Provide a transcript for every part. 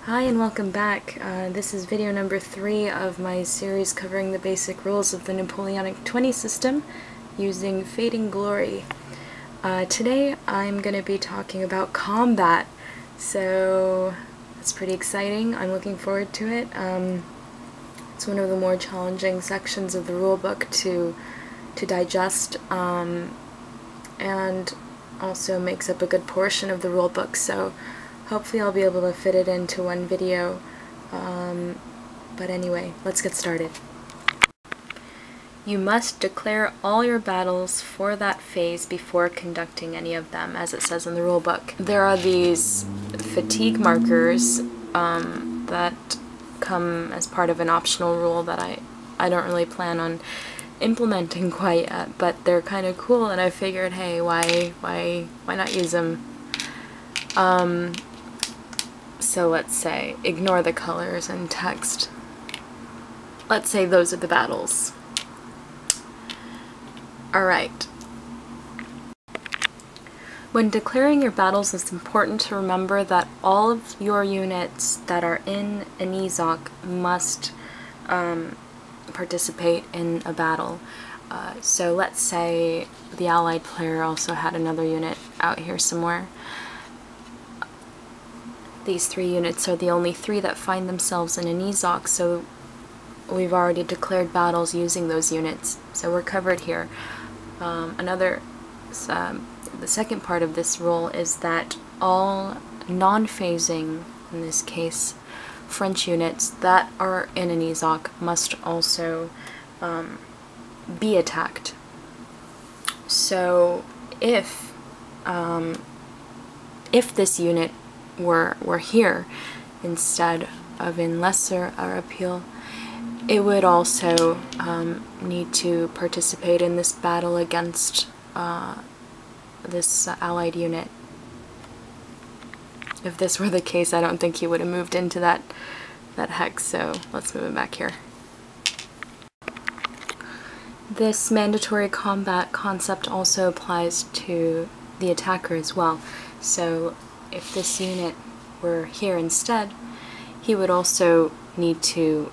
Hi and welcome back. This is video number 3 of my series covering the basic rules of the Napoleonic 20 system using Fading Glory. Today I'm going to be talking about combat, so that's pretty exciting. I'm looking forward to it. It's one of the more challenging sections of the rulebook to digest, and also makes up a good portion of the rulebook, so hopefully I'll be able to fit it into one video, but anyway, let's get started. You must declare all your battles for that phase before conducting any of them, as it says in the rulebook. There are these fatigue markers that come as part of an optional rule that I don't really plan on implementing quite yet, but they're kind of cool, and I figured, hey, why not use them? So let's say, ignore the colors and text. Let's say those are the battles. Alright. When declaring your battles, it's important to remember that all of your units that are in an EZOC must participate in a battle. So let's say the allied player also had another unit out here somewhere. These 3 units are the only 3 that find themselves in an EZOC, so we've already declared battles using those units, so we're covered here. The second part of this rule is that all non-phasing, in this case French units, that are in an EZOC must also be attacked. So if this unit were here instead of in Lesser Appeal, it would also need to participate in this battle against this allied unit. If this were the case, I don't think he would have moved into that hex, so let's move him back here. This mandatory combat concept also applies to the attacker as well. So if this unit were here instead, he would also need to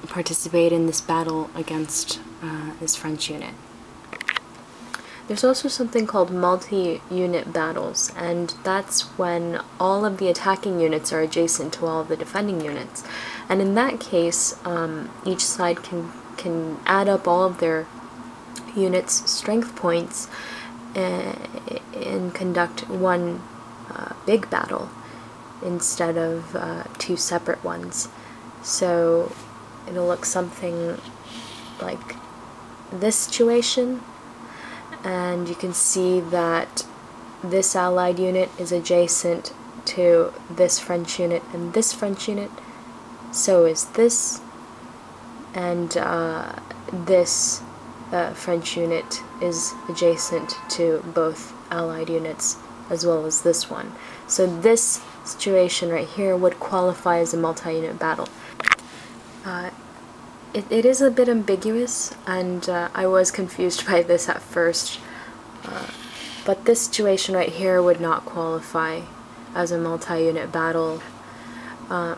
participate in this battle against this French unit. There's also something called multi-unit battles, and that's when all of the attacking units are adjacent to all of the defending units. And in that case, each side can add up all of their units' strength points and conduct one big battle instead of 2 separate ones. So it'll look something like this situation, and you can see that this allied unit is adjacent to this French unit and this French unit, so is this, and this French unit is adjacent to both allied units as well as this one. So this situation right here would qualify as a multi-unit battle. It is a bit ambiguous, and I was confused by this at first, but this situation right here would not qualify as a multi-unit battle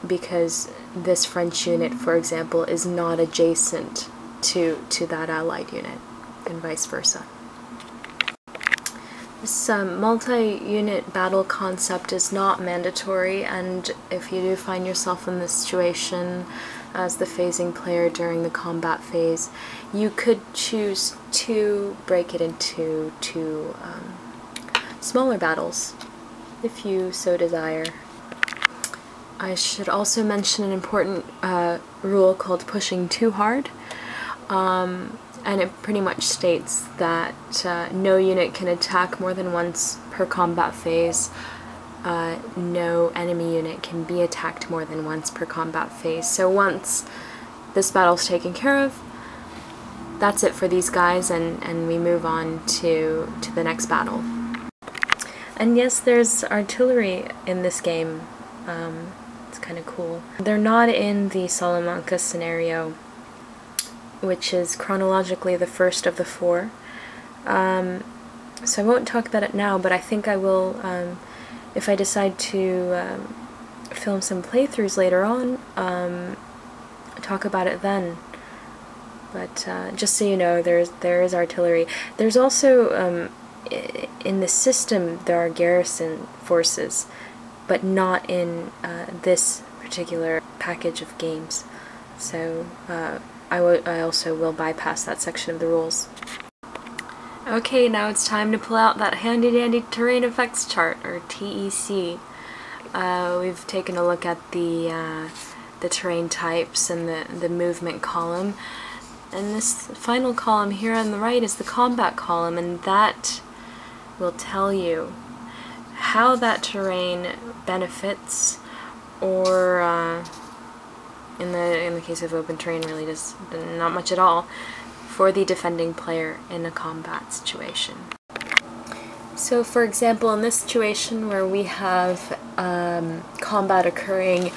because this French unit, for example, is not adjacent to that allied unit, and vice versa. This multi-unit battle concept is not mandatory, and if you do find yourself in this situation as the phasing player during the combat phase, you could choose to break it into 2 smaller battles, if you so desire. I should also mention an important rule called pushing too hard. And it pretty much states that no unit can attack more than once per combat phase. No enemy unit can be attacked more than once per combat phase. So once this battle's taken care of, that's it for these guys, and we move on to the next battle. And yes, there's artillery in this game. It's kind of cool. They're not in the Salamanca scenario, which is chronologically the first of the 4. So I won't talk about it now, but I think I will, if I decide to film some playthroughs later on, talk about it then. But just so you know, there is artillery. There's also, in the system, there are garrison forces, but not in this particular package of games. So I also will bypass that section of the rules. Okay, now it's time to pull out that handy-dandy terrain effects chart, or TEC. We've taken a look at the terrain types and the movement column. And this final column here on the right is the combat column, and that will tell you how that terrain benefits, or in the case of open terrain, really does not much at all, for the defending player in a combat situation. So for example, in this situation where we have combat occurring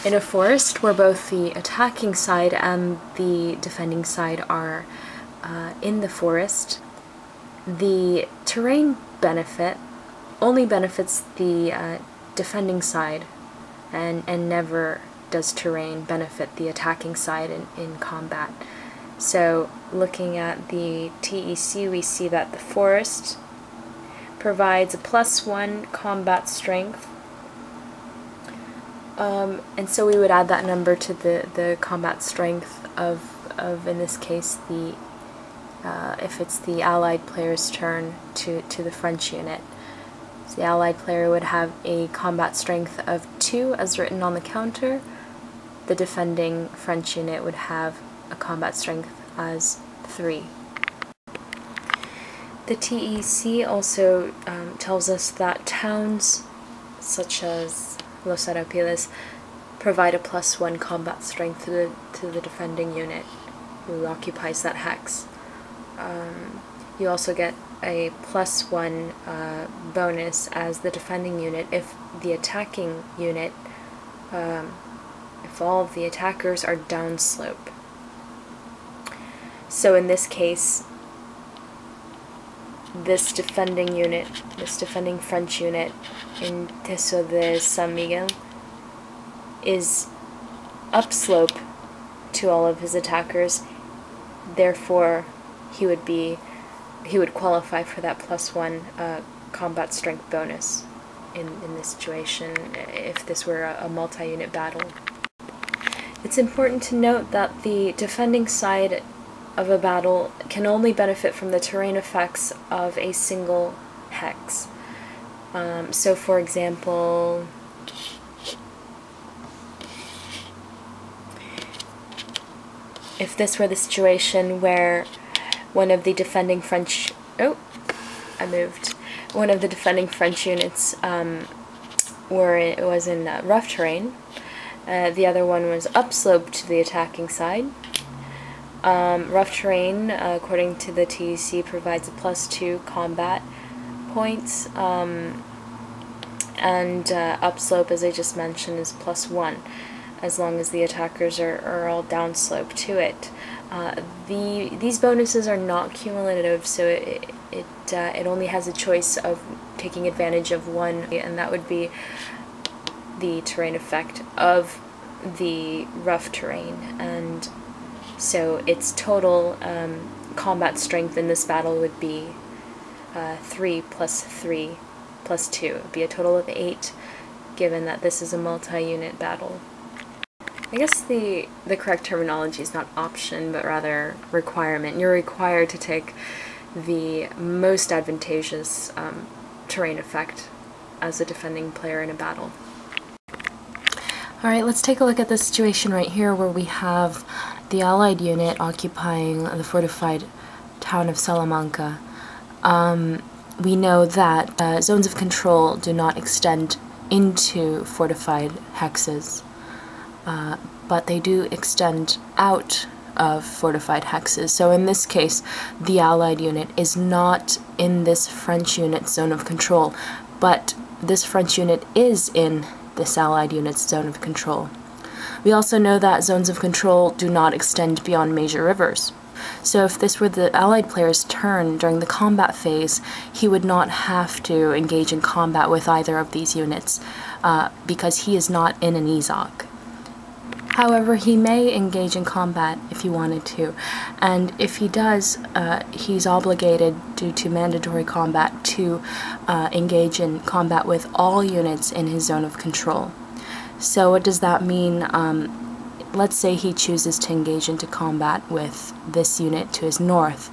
in a forest where both the attacking side and the defending side are in the forest, the terrain benefit only benefits the defending side, and never does terrain benefit the attacking side in combat. So looking at the TEC, we see that the forest provides a +1 combat strength, and so we would add that number to the combat strength of in this case, the if it's the allied player's turn, to the French unit. So the allied player would have a combat strength of 2 as written on the counter. The defending French unit would have a combat strength as 3. The TEC also tells us that towns such as Los Arapiles provide a +1 combat strength to the defending unit who occupies that hex. You also get a +1 bonus as the defending unit if the attacking unit, if all of the attackers are downslope. So in this case, this defending unit, this defending French unit in Teso de San Miguel is upslope to all of his attackers. Therefore, he would qualify for that +1 combat strength bonus in this situation if this were a multi-unit battle. It's important to note that the defending side of a battle can only benefit from the terrain effects of a single hex. So for example, if this were the situation where one of the defending French one of the defending French units was in rough terrain, the other one was upslope to the attacking side. Rough terrain, according to the TEC, provides a +2 combat points, and upslope, as I just mentioned, is +1, as long as the attackers are all downslope to it. These bonuses are not cumulative, so it only has a choice of taking advantage of one, and that would be the terrain effect of the rough terrain. And so its total combat strength in this battle would be 3 + 3 + 2. It would be a total of 8, given that this is a multi-unit battle. I guess the correct terminology is not option, but rather requirement. You're required to take the most advantageous terrain effect as a defending player in a battle. Alright, let's take a look at this situation right here where we have the Allied unit occupying the fortified town of Salamanca. We know that zones of control do not extend into fortified hexes, but they do extend out of fortified hexes. So in this case, the Allied unit is not in this French unit's zone of control, but this French unit is in this Allied unit's zone of control. We also know that zones of control do not extend beyond major rivers. So if this were the allied player's turn during the combat phase, he would not have to engage in combat with either of these units because he is not in an EZOC. However, he may engage in combat if he wanted to, and if he does, he's obligated due to mandatory combat to engage in combat with all units in his zone of control. So what does that mean? Let's say he chooses to engage into combat with this unit to his north.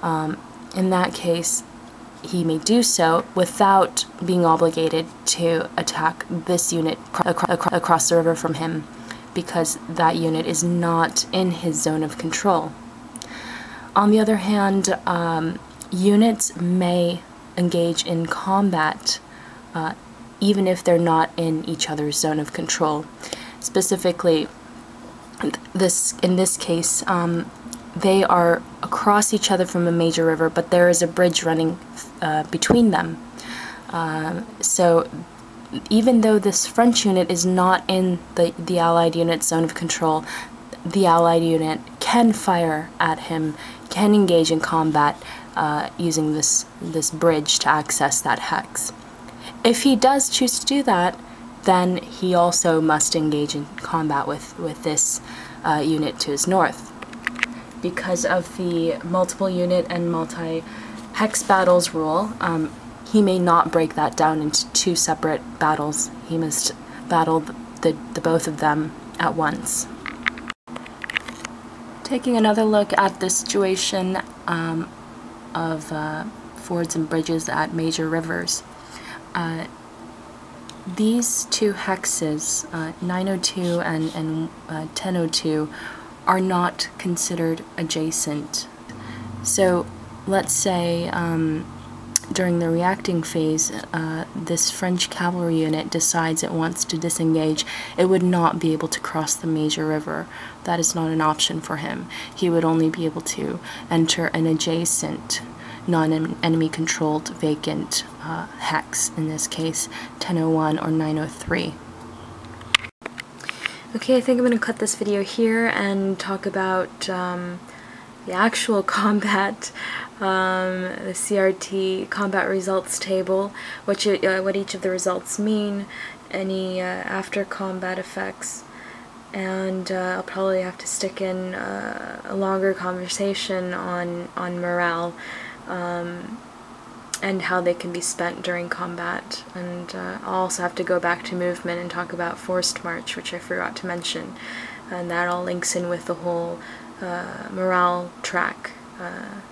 In that case, he may do so without being obligated to attack this unit across the river from him, because that unit is not in his zone of control. On the other hand, units may engage in combat even if they're not in each other's zone of control. Specifically, in this case, they are across each other from a major river, but there is a bridge running between them. So even though this French unit is not in the Allied unit's zone of control, the Allied unit can fire at him, can engage in combat using this bridge to access that hex. If he does choose to do that, then he also must engage in combat with this unit to his north. Because of the multiple unit and multi-hex battles rule, he may not break that down into two separate battles. He must battle the both of them at once. Taking another look at the situation of fords and bridges at major rivers. These two hexes, 902 and 1002, are not considered adjacent. So let's say during the reacting phase, this French cavalry unit decides it wants to disengage. It would not be able to cross the major river. That is not an option for him. He would only be able to enter an adjacent non-enemy controlled vacant hex, in this case 1001 or 903. Okay, I think I'm going to cut this video here and talk about the actual combat, the CRT combat results table, what each of the results mean, any after combat effects, and I'll probably have to stick in a longer conversation on morale and how they can be spent during combat, and I'll also have to go back to movement and talk about forced march, which I forgot to mention, and that all links in with the whole morale track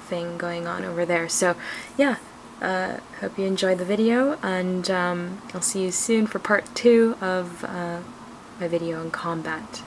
thing going on over there. So yeah, hope you enjoyed the video, and I'll see you soon for part 2 of my video on combat.